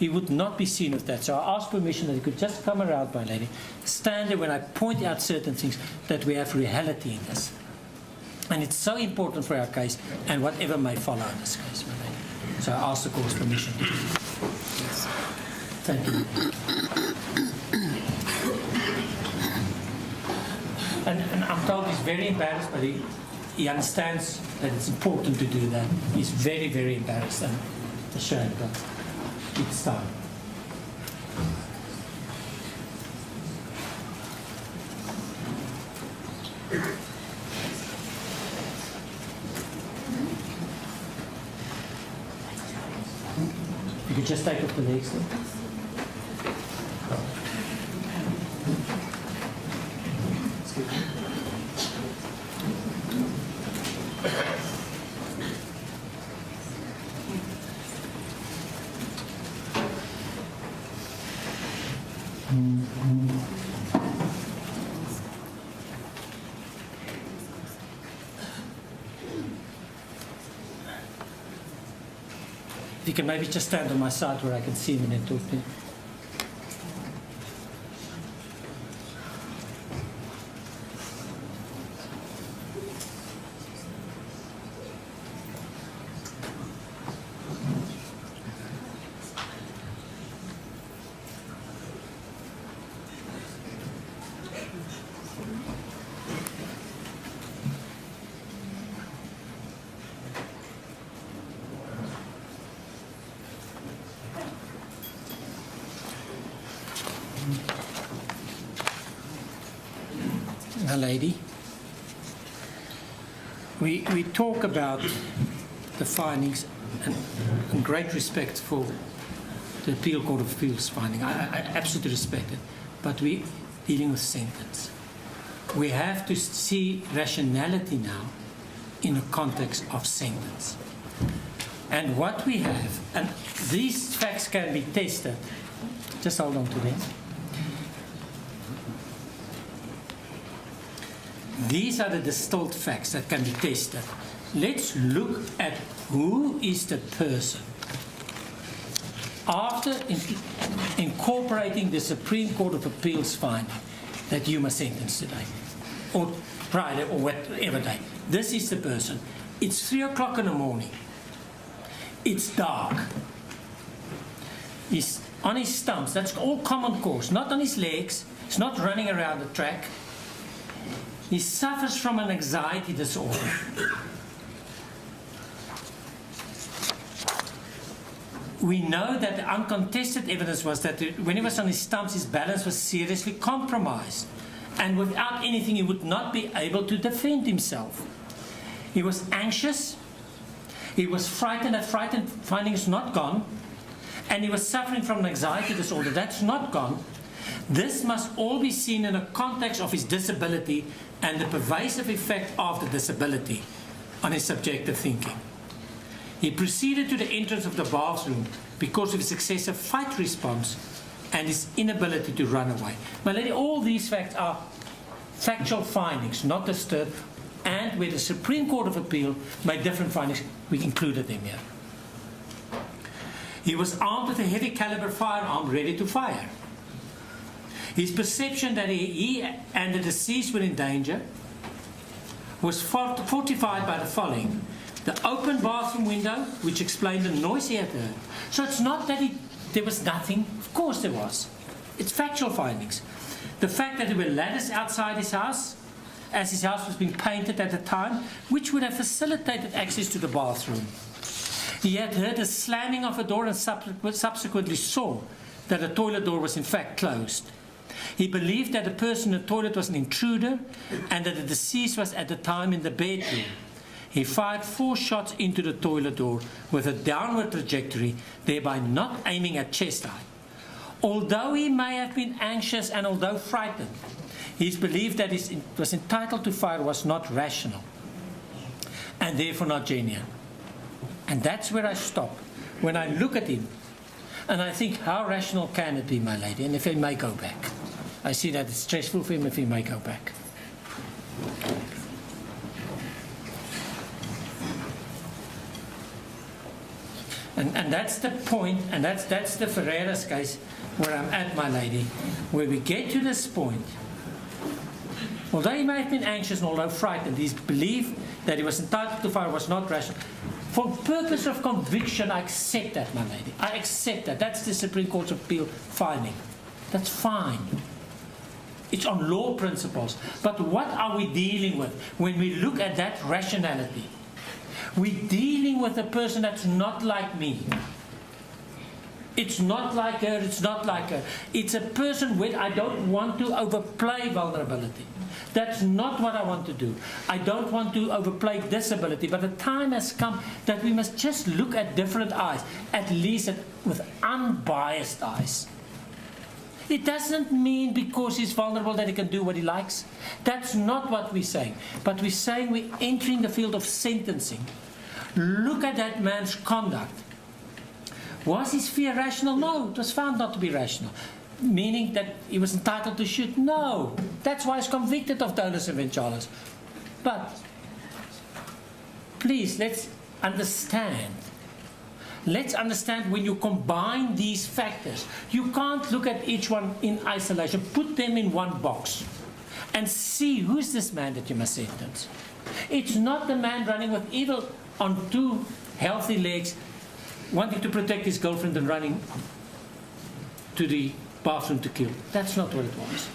he would not be seen with that. So I asked permission that he could just come around, my lady, stand there when I point out certain things, that we have reality in this. And it's so important for our case and whatever may follow in this case, my lady. So I asked the court's permission to do that. Yes. Thank you. And I'm told he's very embarrassed, but he understands that it's important to do that. He's very, very embarrassed and ashamed, but it's time. You could just take off the legs then. If you can maybe just stand on my side where I can see him and then talk to him. Lady, we talk about the findings and great respect for the Appeal Court of Appeal's finding. I absolutely respect it, but we're dealing with sentence. We have to see rationality now in the context of sentence. And what we have, and these facts can be tested. Just hold on to them. These are the distilled facts that can be tested. Let's look at who is the person. After incorporating the Supreme Court of Appeals finding that you must sentence today, or Friday, or whatever day, this is the person. It's 3 o'clock in the morning. It's dark. He's on his stumps. That's all common cause. Not on his legs. He's not running around the track. He suffers from an anxiety disorder. We know that the uncontested evidence was that when he was on his stumps, his balance was seriously compromised. And without anything, he would not be able to defend himself. He was anxious. He was frightened. That frightened finding is not gone. And he was suffering from an anxiety disorder. That's not gone. This must all be seen in the context of his disability and the pervasive effect of the disability on his subjective thinking. He proceeded to the entrance of the bathroom because of his excessive fight response and his inability to run away. My lady, all these facts are factual findings, not disturbed, and where the Supreme Court of Appeal made different findings, we included them here. He was armed with a heavy caliber firearm ready to fire. His perception that he and the deceased were in danger was fortified by the following. The open bathroom window, which explained the noise he had heard. So it's not that there was nothing. Of course there was. It's factual findings. The fact that there were ladders outside his house, as his house was being painted at the time, which would have facilitated access to the bathroom. He had heard a slamming of a door and subsequently saw that the toilet door was in fact closed. He believed that the person in the toilet was an intruder and that the deceased was at the time in the bedroom. He fired 4 shots into the toilet door with a downward trajectory, thereby not aiming at chest height. Although he may have been anxious and although frightened, his belief that he was entitled to fire was not rational and therefore not genuine. And that's where I stop. When I look at him and I think, how rational can it be, my lady? And if he may go back. I see that it's stressful for him if he may go back. And And that's the point, and that's the Ferreira's case where I'm at, my lady, where we get to this point. Although he may have been anxious and although frightened, his belief that he was entitled to fire was not rational. For purpose of conviction, I accept that, my lady. I accept that. That's the Supreme Court's appeal finding. That's fine. It's on law principles. But what are we dealing with when we look at that rationality? We're dealing with a person that's not like me. It's not like her, it's not like her. It's a person where I don't want to overplay vulnerability. That's not what I want to do. I don't want to overplay disability, but the time has come that we must just look at different eyes, at least with unbiased eyes. It doesn't mean because he's vulnerable that he can do what he likes. That's not what we're saying. But we're saying we're entering the field of sentencing. Look at that man's conduct. Was his fear rational? No, it was found not to be rational. Meaning that he was entitled to shoot? No. That's why he's convicted of dolus eventualis. But please, let's understand. Let's understand when you combine these factors, you can't look at each one in isolation. Put them in one box and see who's this man that you must sentence. It's not the man running with evil on two healthy legs, wanting to protect his girlfriend and running to the bathroom to kill. That's not what it was.